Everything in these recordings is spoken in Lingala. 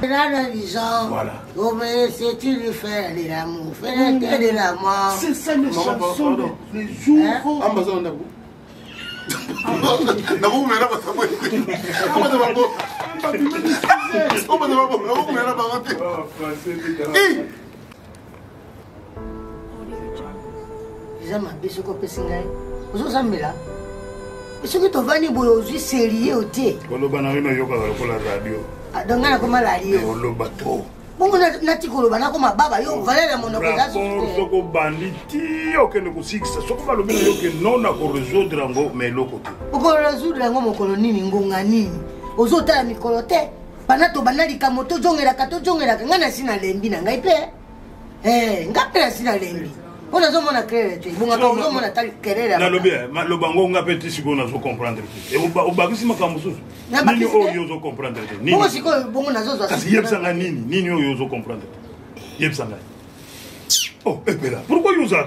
Là, les gens, voilà. C'est-tu le faire de l'amour, faire de l'amour. C'est ça les chansons les jours. Amazon d'abord. D'abord, mais là, on va bongo nati koloba nakoma baba yo valera monoko za soko banditi okende kusikisa soko balobi na yo ke non na ko résoudre ngo mais l'autre oko résoudre ngo mokolo nini ngonga nini ozotala mikolo te bana to banalika moto jongela ngana sina lembi na ngai pe ngapela sina lembi on a zomona clair te bonga ka zomona tal kerera na lobi lo bango ngapeti siko na zo comprendre te o bakisi makambo susu nini oyo zo comprendre te nini bongo siko bongo nazo zo kasi yebsanga nini oyo zo comprendre te yebsanga oh epela pourquoi yo za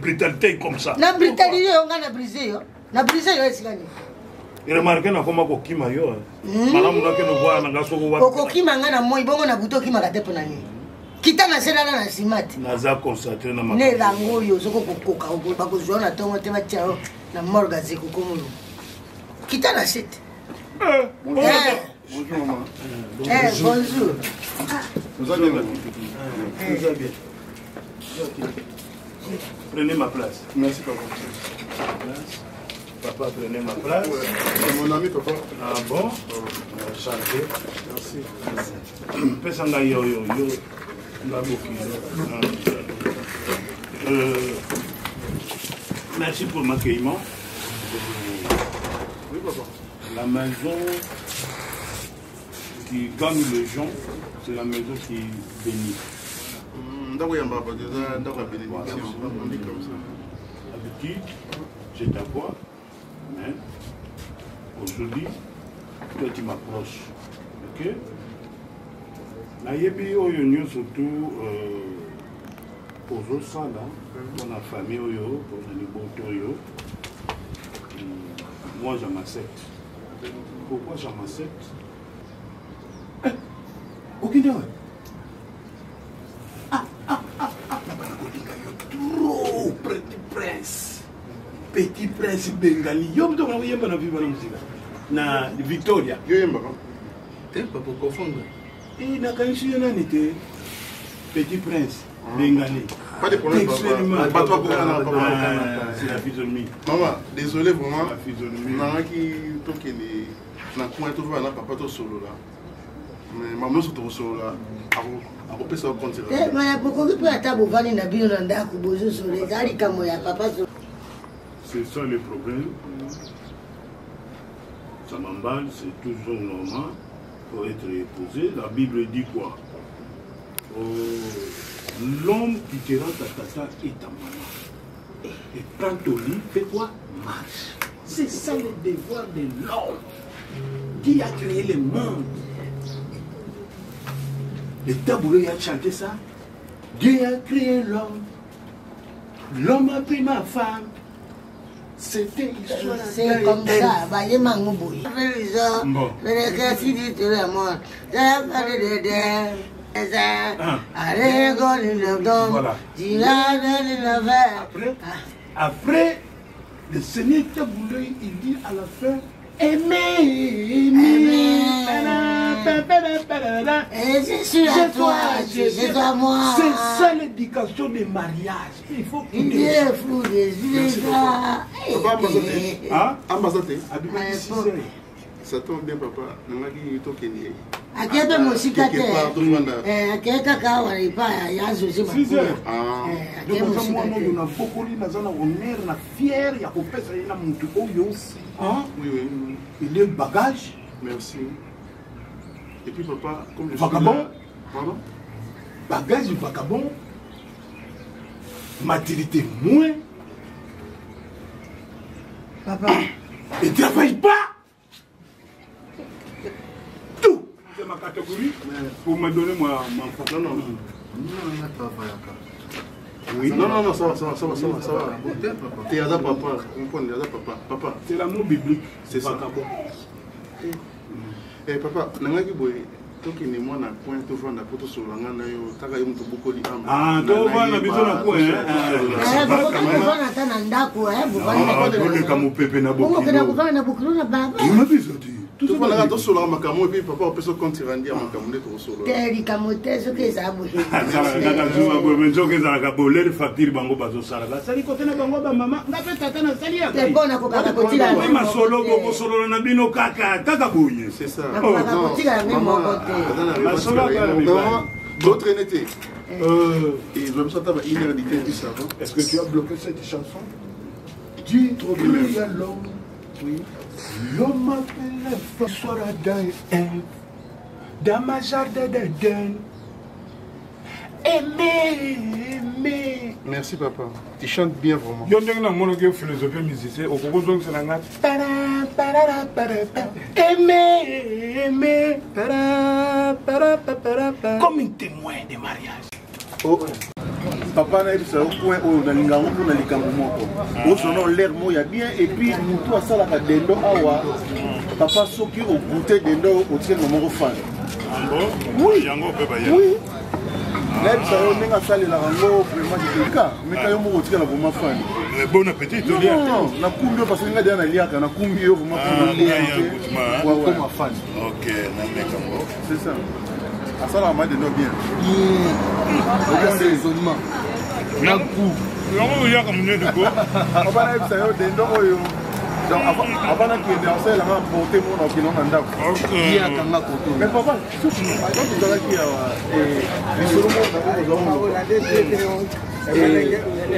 brutalité comme ça na brutalité yo ngana brisé yo esikani remarque na koma ko kima yo malamu na ke no bwana ngasoko wa ko kima ngana moi bongo na buto kima katepo na nini kita na sela na simati naza constater na ne lango yo zoko kokoka ba ko zona tongo te machao na morga ziko komulu kita na site bonjour maman. Bonjour. Vous allez bien? Vous allez bien? Prenez ma place. Merci papa. Papa, prenez ma place. C'est mon ami papa. Ah bon? Enchanté. Merci. Pesanga yo. Merci pour l'accueillement. Oui papa. La maison qui gagne les gens, c'est la maison qui bénit. D'habitude, je t'avoue, mais aujourd'hui, toi tu m'approches. Ok? Nayebi oyo surtout pour ça là, pour la famille oyo, pour les botos oyo. Moi je m'accepte. Pourquoi je m'accepte? Aucune idée. Trop petit prince bengali. Yo mto kwa yemba na viva na muzika. Na Victoria. Yo yemba. T'es pas pour confondre. Et na kanshi nani te petit prince bengali. Pas de problème papa. Pas toi pour c'est la physionomie. Maman, désolé vraiment. La physionomie. Nana qui tokeli na coin tout va na papa to solo là. Mais maman surtout solo là. Ako pesa au compte là. Mais pourquoi tu peux attendre vani na bino na ndako bozo solo zali kamo ya papa solo. C'est ça le problème. Ça m'emballe, c'est toujours normal pour être épousé. La Bible dit quoi? L'homme qui te rend ta tata et ta maman. Et prends ton lit, fais quoi? Marche. C'est ça le devoir de l'homme qui a créé le monde. Le tabouret a chanté ça. Dieu a créé l'homme. L'homme a pris ma femme. C'était c'est comme ça, bah il m'a ngouboui. Bon. Le kasi dit tout le monde. Ça va de allez go le don. Voilà. Après, le Seigneur Taboulé, il dit à la fin, aimez. Et je suis à toi, je suis à moi. C'est ça l'éducation des mariages. Il faut que il est fou des yeux. Papa ambassadeur. Hein? Ambassadeur. Ça tombe bien papa. Nangaki tokeni. Akebe mosikate. Akeka kawa ipa ya José Makula. Akebe mosikate. On a beaucoup de nazana honneur na fier ya kopesa ina muntu oyo aussi. Hein? Oui. Il est bagage. Merci. Et puis papa, comme je vagabond. Pardon? Bagage du vagabond. Maturité moins. Papa. Et travaille pas. Tout. C'est ma catégorie. Pour me donner moi ma photo. Non. Oui. Non, ça va. T'es à papa. Papa. C'est l'amour biblique. C'est ça. Eh papa, nangaki boy. Toki ni mwana point to vanda poto solanga na yo taka yo muto bokoli amba. Ah, to vanda biso na point. Bokona tana ndako bokona ko ka mupepe na bokilo. Bokona ko vanda bokilo na baba. Ma biso ti. To vanda to solanga makamo puis papa opeso konti randi makamo ne to solo. Teri kamote so ke za bo. Kaka zuma bo menjo ke za ka boler facture bango bazo sala. Sali ko tena bango ba mama. Ngape tata na sali ya. Te bona ko kaka ko tira. Ma solo go solo na bino kaka boye. C'est ça. Kaka ko tira même mon côté. D'autres n'étaient. Et je me sens à inédité du savant. Est-ce que tu as bloqué cette chanson? Dis trop bien. Il y a l'homme. Oui. L'homme appelle la soirée dans ma jardin d'Eden. Aimer. Merci papa. Tu chantes bien vraiment. Yo ndenge na mono ke philosophie musicien okokozong selanga. Aimer. Comme un témoin de mariage. Oh. Papa na ebisa point o na linga ngo na likambo moko. O sono l'air mo ya bien et puis mutu asala ka dendo awa. Papa soki o goûter dendo o tienne moko fan. Oui, yango pe ba ya. Oui. Là ebisa o nenga sali la ngo vraiment dika. Mais ka yo mo o tienne vraiment fan. Bon appétit to lia. Non, na kumbi parce que nga dia na liaka na kumbi yo vraiment pour lia. Wa comme fan. OK, na mekambo. C'est ça. Asala ma dendo bien. Regarde les raisonnements. Na ku. Yango ya ka munene ko. Obana ebisa yo dendo oyo. Donc avant que les danseurs la porter mon opinion en ndako. OK. Ya kanga koto. Mais papa, tout ce que là qui les solo mo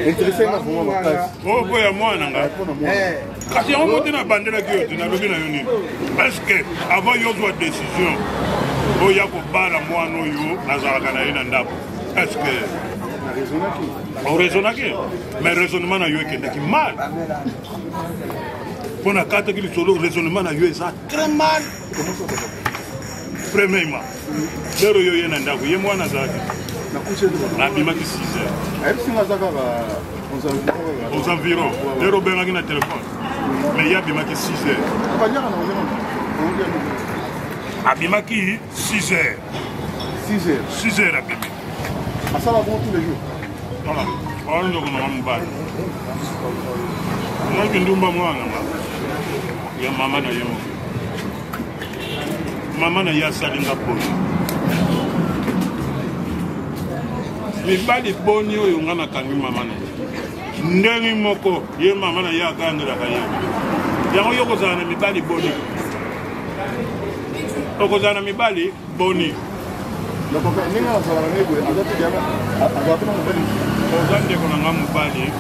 intéressé na vraiment makasi. Oh boya mwana nga. Kasi yango mote na bandela ki yo na lobi na yo nini. Parce que avant yo zo décision oya ko bala mwana oyo nazalaka na ye na ndako. Est-ce que on raisonnaki? Mais raisonnement na yo ekendaki mal. Pour la carte qui est solo, le raisonnement na yo est très mal. Premièrement, lero yo ye na ndako ye mwana zaki. Na coucher de na bima ki 6 heures. Est-ce que nga zaka aux environs. Lero benga ki na téléphone. Mais ya bima ki 6 heures. Papa nyaka na ngoma. Abimaki 6 heures. 6 heures. 6 heures abimi. Asala bon tous les jours. Voilà. On ndo kuna mbali. Naki ndumba mwana ma. Ya mama na yemo. Mama na ya salinga poni. Mibali boni oyo ngana kangi mama na. Ndeni moko ye mama na ya kandira ka ye. Yango yoko zana mibali boni. Okozana mibali boni. Le papa ninga sala ngebe azati jana azati na mbali. Ozande kona ngamu bali.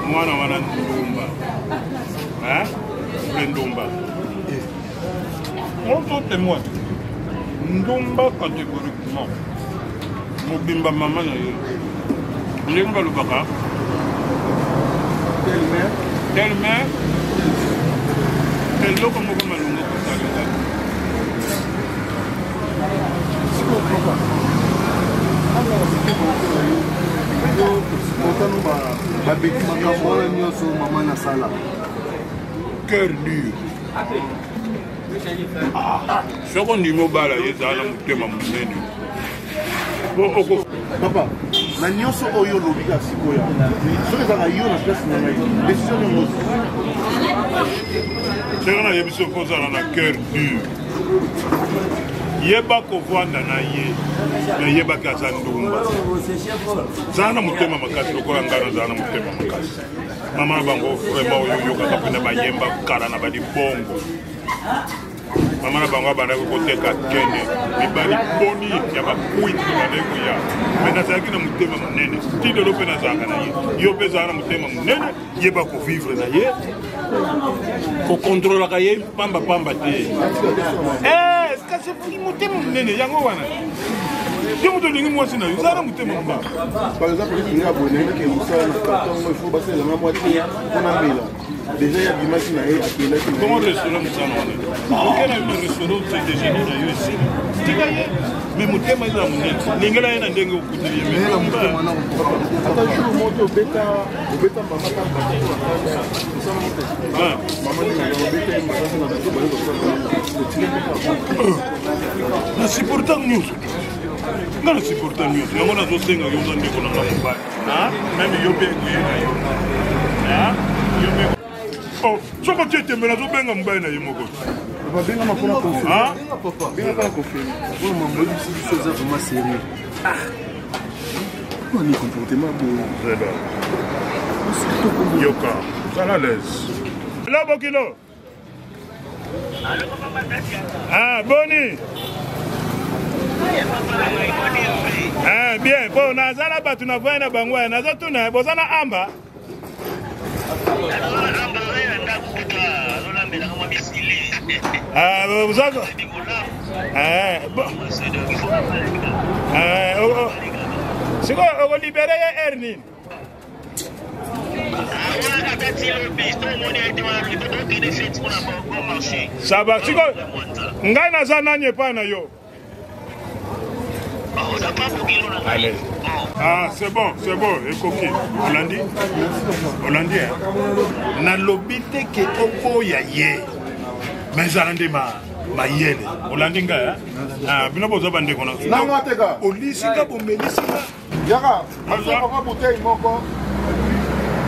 Mwana wana ndumba. Ndumba. On peut témoin. Ndumba catégoriquement. Mobimba mama na yo. Ndumba lubaka. Telle-mère. Elle loko moko malungo kusalinga. Siko papa. Alors c'est bon. Otanu ba beti makambo nyonso mama na sala. Cœur dur. Soko ndimo bala yezala mutema munene. Papa, na nyonso oyo lobika sikoya. Soki ezaka yo na place na ngai. Décision nyonso. C'est na yebiso kozala na cœur dur. Yeba kovanda na ye. Na yeba ka ndumba. Zana mutema makasi lokola ngano zana mutema makasi. Mama bango vraiment oyo yoka kapena bayemba kala na badi bongo. Mama na bango bana ko teka kene mibali boni ya bakuiti na leko ya mena zaki na mutema munene ti de lope na zaka na ye yo peza na mutema munene yeba ko vivre na ye ko contrôler ka ye pamba te est-ce que c'est mutema munene yango wana yo muto ningi mwasi na yo zana mutema mba par exemple il y a bonne que musala na carton il faut passer la moitié on a mis là. Déjà il y a des machines à équiper. Comment le restaurant ça non? Quel est le restaurant c'est déjà là ici? Tigaye. Mais mon thème est là mon. Ningela ina ndengo kutuye. Mais la mutema na on. Attention moto beta maman ta. Maman ni na beta na supportant news nga na supportant news yango nazosenga yo za ndeko nanga mobali meme yo mpe ekuyena yo yo mpe soko tie tembe nazobenga mobali na ye moko babenga mpona confirme mpona mambolisi biso eza vraiment sérieux ni comportement boye yoka zala l'aise lo bokilo boni bien po nazala bato na voye na bango ya nazotuna boza na amba sikoyo okolibere ye air nini saba sikoyo ngai naza nani epai na yo allez c'est bon ekoki olandi nalobi te ke okoya ye mais ezala nde mayele olandi ngai bino boza bandeko na olisinga bomelisika yaka asopaka bouteille moko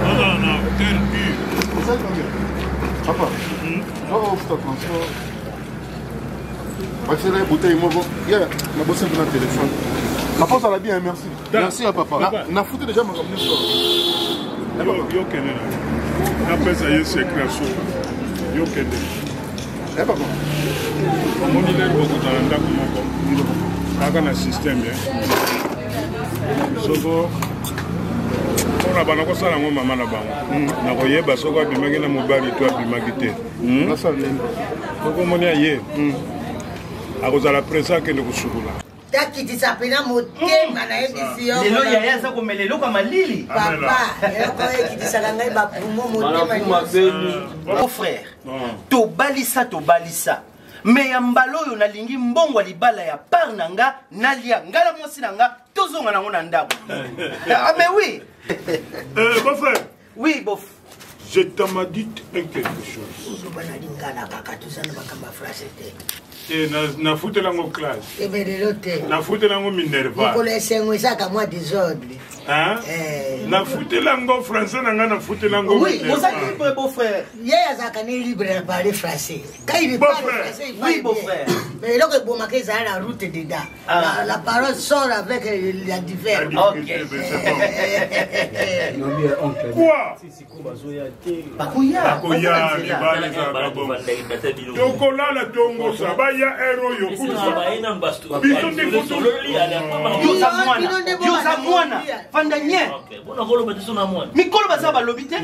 na tel papa zoofta transport basela bouteille moko ye nabosi mpe na téléphone papa ozala bien merci ya papa nafuti déjà makambo nyonso yo kende napesa ye secret so yo kende papa omoni lelo bokozala ndako moko kaka na systeme soko mpona bana kosala yango mama na bango nakoyeba soko abimaki na mobali to abimaki te soko omoni aye akozala presa akende kosukula takitisa pena motema na yebisi yo lelo yaya aza komela eloko ya malili papa eloko ekitisaka ngai bapumo motema frère tobalisa me ya mbala oyo nalingi mbongo ya libala ya par na nga nalia ngala mwasi na nga tozonga nango na ndako mais oui beau frère oui bof je t'ai dit quelque chose ozobana lingana kaka tozana makambo ya français te nafutela yango classe ebelelo te nafutela yango minerval mokolo esengo ezaka mwa désordre nafutela yango français na ngai nafutela yango oui ozali libre beau frère ye azalaka ne libre na parler français quand il Beau parle frère. français il oui parle beau bien. frère mais eloko ebomaka ezala la route dedans la parole sort avec la divers quoi bakoya libala ezalaka bon tokolala tongosa baya ere oyo biso yoza mwana fanda nye mikolo baza balobi te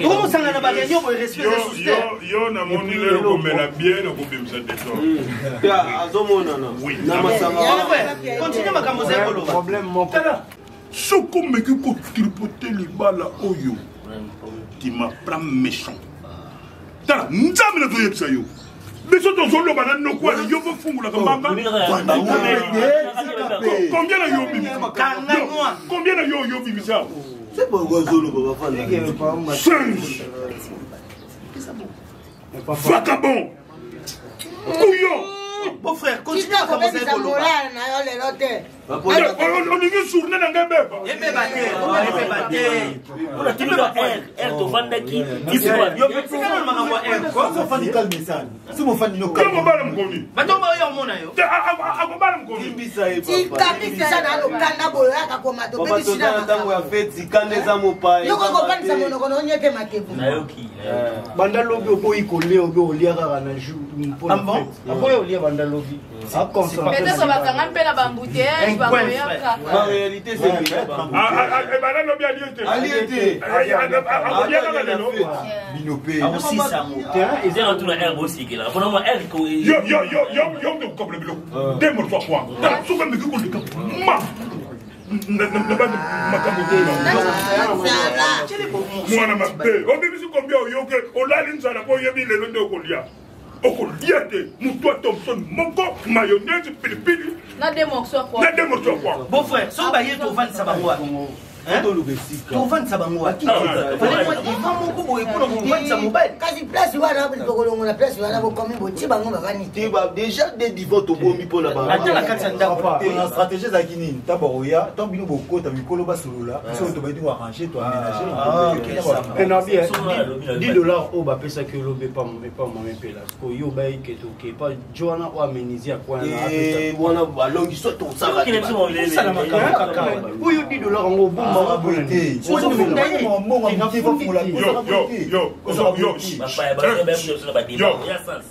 okomosanga na bareunion boye respect yo namoni lelo komela bien okobimisa continue makambo za ekoloba soko meki kotripote libala oyo tima pra méchant tala nzambe nazoyebisa yo biso tozoloba na noko wana yo bofungulaka mbanga combien na yo bimisa combien na yo bimisa vagabond couillon beau frère continue makambo za ekoloba olingi journée na ngai beba ebeba te tovandaki yopetikana makambo ya mobala mokoni batomba oyo omona yo akobala mokoni tikapikisa na lokanda boyoyaka koma topekisinayokokopanisa monoko na onyete makebu banda lobi oboyi kolia obe olia kaka na jour akoya olia banda lobi peut-être bakanga mpe na bambouteillage bakoyaka ebana lobi aliete akoliaka lelo ezaka tuna herbe osikela mpona herbe yo nde kokabula biloko de morto akwa soka meki koleka ma mwana mabe obimisi kombia oyoke olali nzala po oyebi lelo nde okolia okolia te mutu a Thompson moko mayonnaise pilipili na de morceaux quoi beau frère so baye tovandisa bango tovandisa bango waki iva moko boye mpona kovandisa mobali kasi place wana tokolongola place wana bokomi boti bango bavani te déjà des divan tobomi mpona ata na kati ya ndako na stratégie ezalaki nini ntango bakoya ntango bino bokota mikolo basolola soki tobaidi koarrange toaménage $10 oyo bapesaki olobe epamame mpela yo bayike toke pa jo wana oyo amenizi ya wana balongi so tosala oyo $10 yango obomba te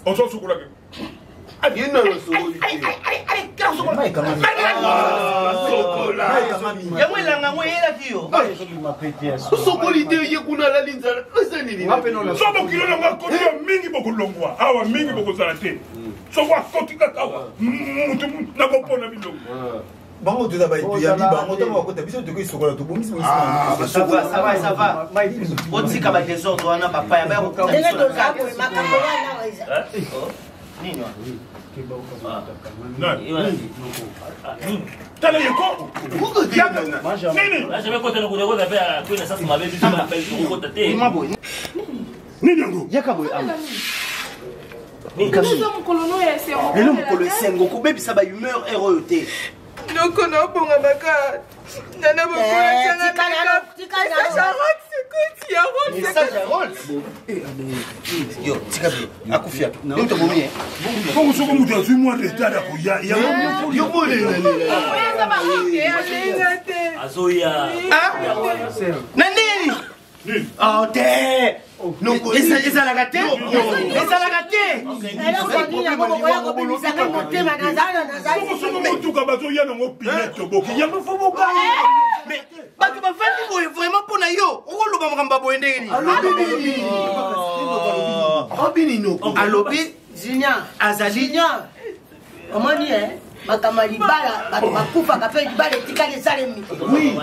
ozosukulake yango elanga ngo eyelaki yo osokoli te ye kuna alali nzala eza nini so bokilo nango akoti yo mingi bokolongwa awa mingi bokozala te soko akoti kaka awa mutu nakopona bilongo bango toza bayambi bango ntango bakota biso tokoisokola tobomisi otika badésordre wana bapaya ndenge toza boye makambo wana tala yeko nini yango yaka boye lelo mokolo esengo kobebisa bahumeur ere oyo te noko naobonga makati nana yo tika bie akufia nini tobomi bongo soko moto azwi mwa retard akoya na nini te ezalaka te ezalaka te soko motuka bazoya nango pine toboki yango fo boka bato bavandi boye vraiment mpona yo okoloba makambo boye ndenge nini alobi azali omoni makambo ya libala bato bakufaka mpe libala etikali esalemi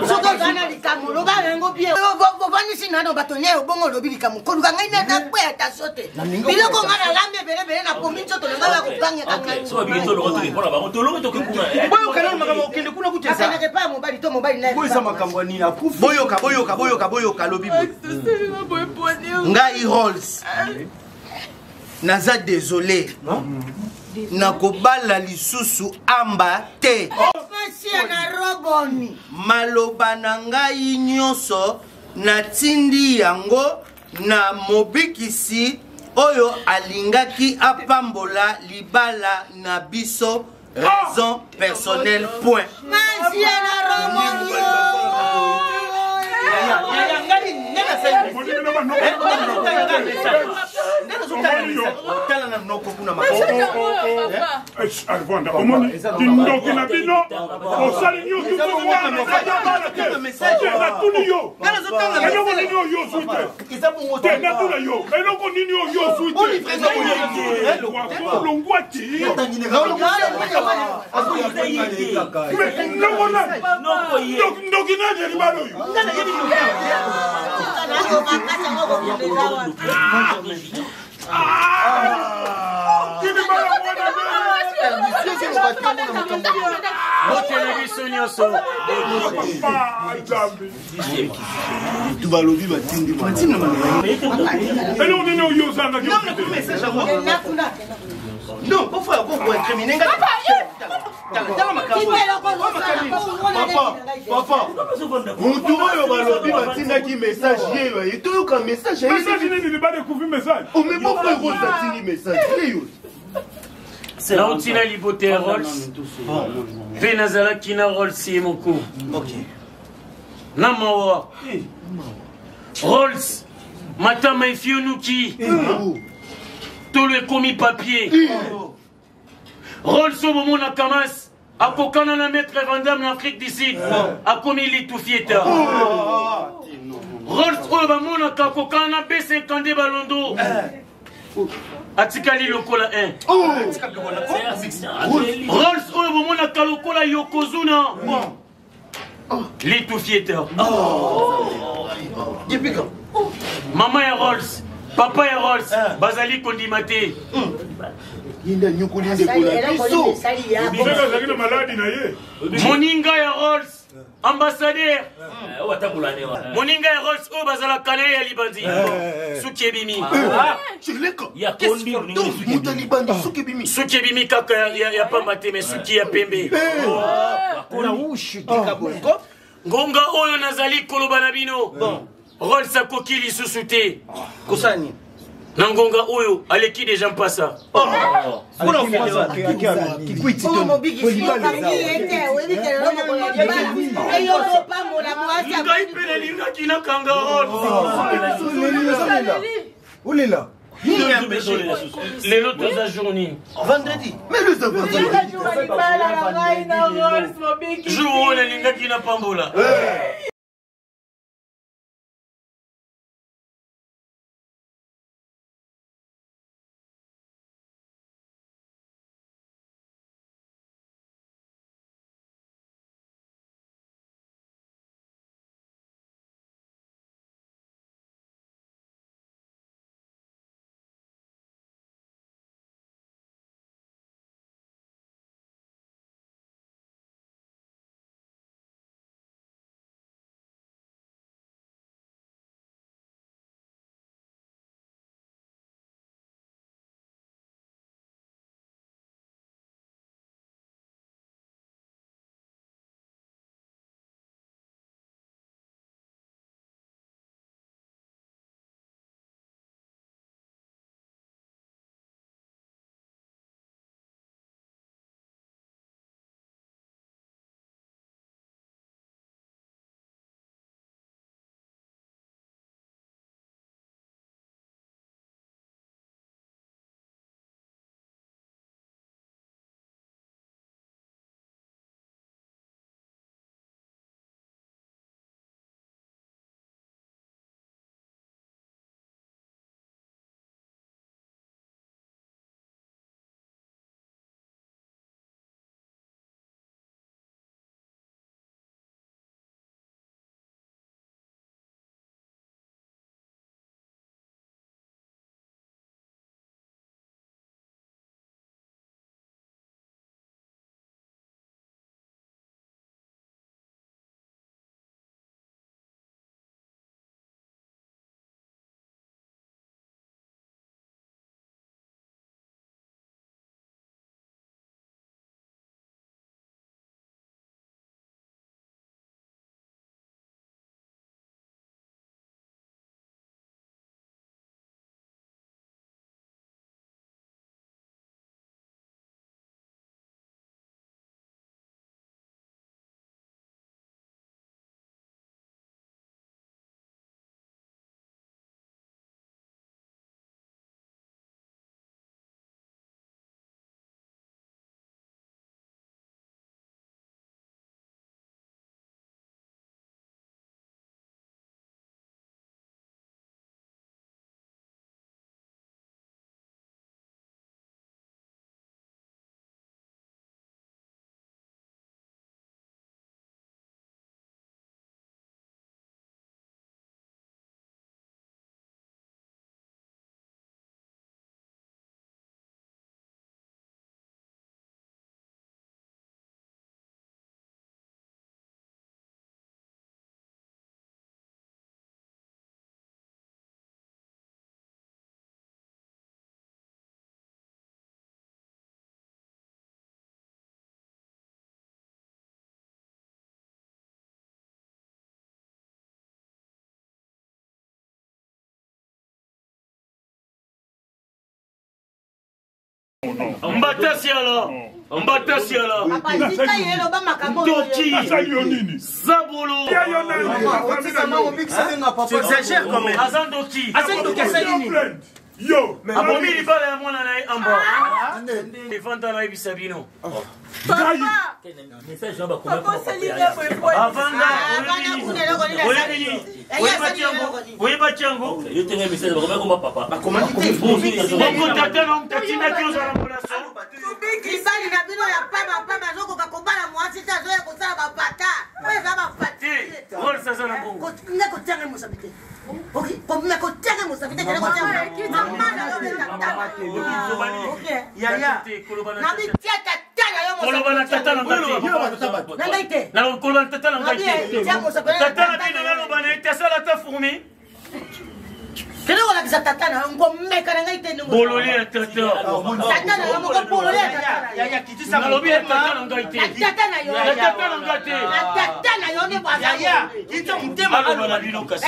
soki ozala na likambo loba yango bien bovanisi nano bato nye obongo olobi likambo koluka ngai nakwe atasio te biloko nga nalambi ebelebele na pomi nzoto nanga bakopangeka boyoka makambo okende kuna kutesakendeke pa mobali to mobali eza makambo ya nini akufi boyoka alobi ngai Rolls naza désolé nakobala lisusu amba te maloba na ngai nyonso natindi yango na mobikisi oyo alingaki apambola libala na biso raison personnelle point omoni tindoki na bino osali nyonso natuni yo eloko nini oyo ozwi te natuna yo eloko nini oyo ozwi te longwa ti ndoki nani elibala oyo tubalobi batindi eloko nini oyo ozangaki non pofo ya koko incrimine nga papa mutu oyo balobi batindaki message yeyo etoyoka message nini libadekuvi message omemoko ekoza tindi message yeyo nautina libote ya Rolls mpe nazalaki na Rolls ye moko na mawa Rolls matama efionuki tolo ekomi papier Rolls oyo bomona Kamas akokana na maître Vandam na Afrique du Sud akomi litufieta Rolls oyo bamonaka akokana na B52 balondo atikali lokola 1 Rolls oyo bomonaka lokola Yokozuna litufieta mama ya Rolls papa ya Rolls bazali kondima te azalaki na maladi na ye moninga ya Rolls ambassadeur moninga ya Rolls o bazala kana ya libandi suki ebimi suki ebimi kaka ya pamba te mais suki ya pembe ngonga oyo nazali koloba na bino Rolls akoki lisusu te kosani na ngonga oyo aleki deja mpasa ngai mpe nalingaki nakanga olela lelo toza jour nini vendredi jour oyo nalingaki na pambola Mbatasiala, Mbatasiala, Toki, Zabolo, tu exagères quand même. Azandoki, Yo, abomi libala ya mwana na ye amba. Evanda na ebisabino. Avanda, oyeba chango. Okotata na mtatina kiozala mbulaso. Libali na bino ya pama zoko kakobala mwasi ta zoya kosala bapata. Oyo za bapata. Rol sasa na bongo. Ngako tanga musabite. Okay, pomna ko tanga musabite kana ko tanga. Mama na yo beta. Okay. Ya. Na bi tiata tanga yo koloba na tata na ngati na koloba na tata na ngati tata na bino naloba na ete asala ta fourmi kene kolakisa tata na ngomeka na ngai te bololi ya tata na moko bololi ya tata nalobi ya tata na ngai te tata na yo ya tata na ngati tata na yo ne bwaza ya ito mutema aloba na bino kasi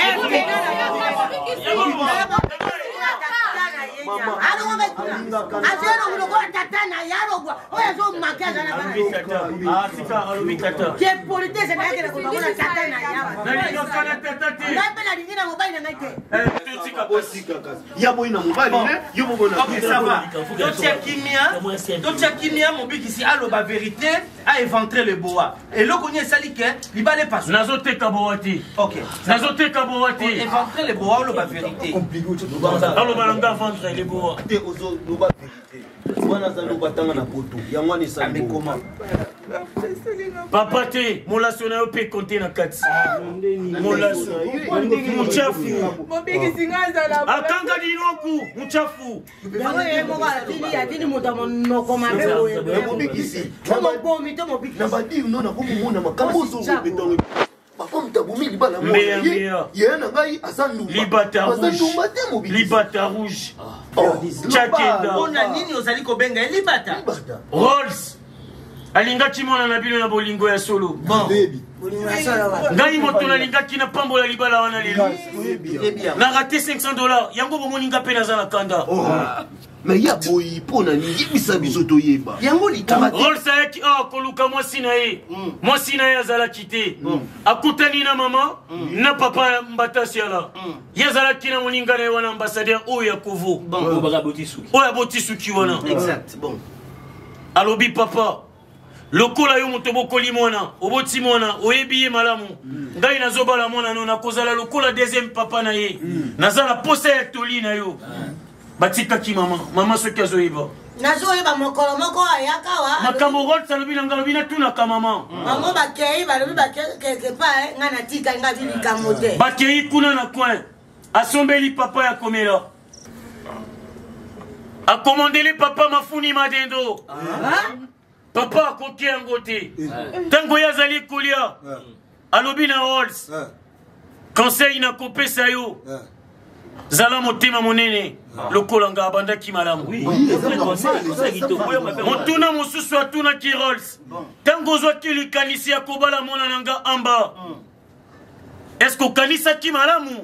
totia kimia mobikisi aloba vérité a éventré le boa eloko ni esali ke libala passe nazoteka boa te nazoteka boa te éventré le boa oloba vérité aloba na nga vendre le boa te ozoloba vérité wana aza loba tanga na poto yango wana esali comment papa te molaso na yo mpe konte na kati molaso mochafu akanga linoku mochafu atini moto ya monoko mabe na badire no nakomomona makambo ozolobetango papa mutabumi libala moya ye na ngai aza ndumba te mobili libata rouge chakenda ona nini ozali kobenga elibata Rolls alingaki mwana na bino na bolingo ya solo ngai moto nalingaki na pambola libala wana lelo na rate $500 yango bomoninga mpe naza na kanda me ya boyi mpo na niyebisa biso toyeba yango litama Rolls ayaki awa koluka mwasi na ye mwasi na ye azalaki te akutani na mama na papa mbatasiala ye azalaki na moninga na ye wana ambassadeur oyo ya kovo oyo aboti suki wana alobi papa lokola yo moto bokoli mwana oboti mwana oyebi ye malamu ngai nazobala mwana no nakozala lokola deuxième papa na ye naza na posa ya toli na yo batikaki mama soki azoyeba nazoyeba mokolo moko ayakawa makambo Rolls alobi na ngai alobi natunaka mama bango bakei balobi bakeke pa ngai natika ngai bilikambo te bakei kuna na coin asombeli papa ya komela akomandeli papa mafuni madendo papa akoki yango te ntango ye azali kolia alobi na Rolls conseil nakopesa yo zala motema monene lokola nga abandaki malamu motuna mosusu atunaki Rolls ntango ozwaki likanisi ya kobala mwana na nga amba est-ce okanisaki malamu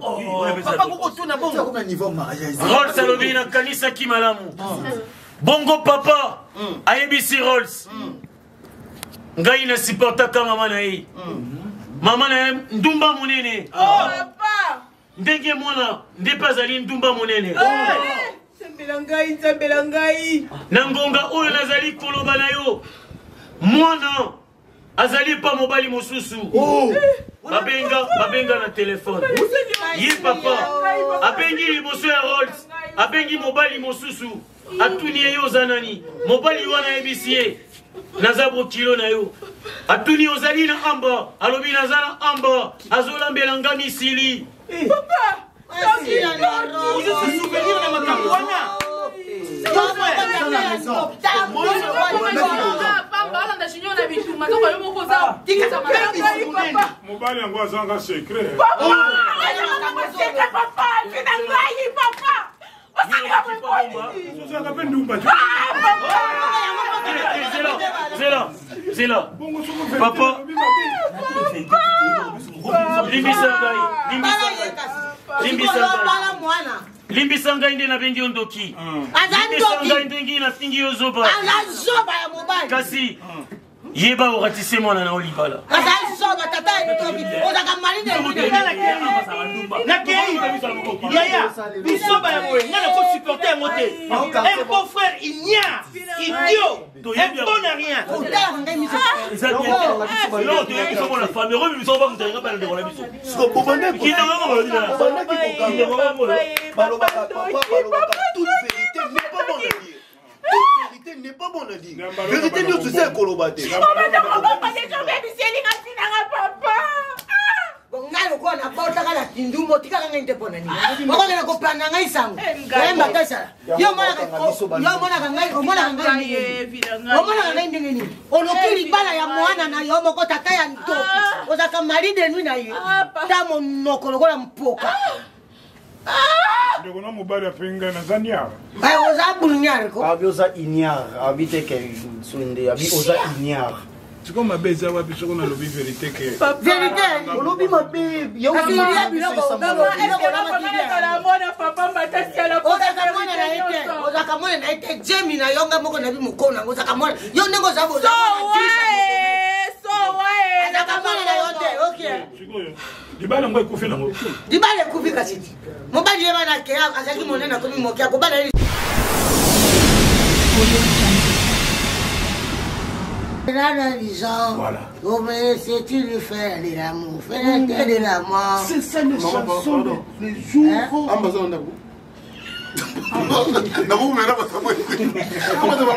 Rolls alobi nakanisaki malamu bongo papa ayebisi Rolls ngai nasiportaka mama na ye mama na ye ndumba monene ndenge mwana nde mpe azali ndumba monene na ngonga oyo nazali koloba na yo mwana azali pa mobali mosusu babenga na telefone ye papa abengi liboso ya Rolls abengi mobali mosusu atuni ye yo oza nani mobali wana ayebisi ye naza bokilo na yo atuni ozali na amba alobi naza na amba azolambela nga misili mobali yango azanga secret Zela papa limbisa ngai nde nabengi yo ndoki limbisa ngai ndenge nafingi yo zoba kasi yeba oratise mwana na olibala yaya bisoba ya boye nga nako supporter yango te un beau frère ignare idiot un bon à rien Toute vérité n'est pas bonne à dire. Vérité nous c'est Kolobate. kalo kwa na bota kala kindumbo tika kanga inte pona ni bako na ko plana ngai sango emba kasa yo mona kanga ndenge ni olokili bala ya mwana na yo moko tata ya nto ozaka mari de nuit na ye ta monoko lokola mpoka ndeko na mobali apenga na zania ay oza bulunyare ko abi oza ignare abi te ke sunde abi oza ignare siko mabeza wapi soko na lobi vérité ke vérité olobi mabe yo asiria biloko ozaka mwana na ete jemi na yonga moko na bi mokona ozaka mwana yo ndenge zabo libala ngo ekufi nango libala ekufi kasi mobali ye bana ke azaki monene akomi moki akobala Là, les gens, vous me laissez-tu lui faire de l'amour, faire de l'amour. C'est ça les chansons les jours. Amazon d'abord. D'abord, mais là, ça va. Comment ça va?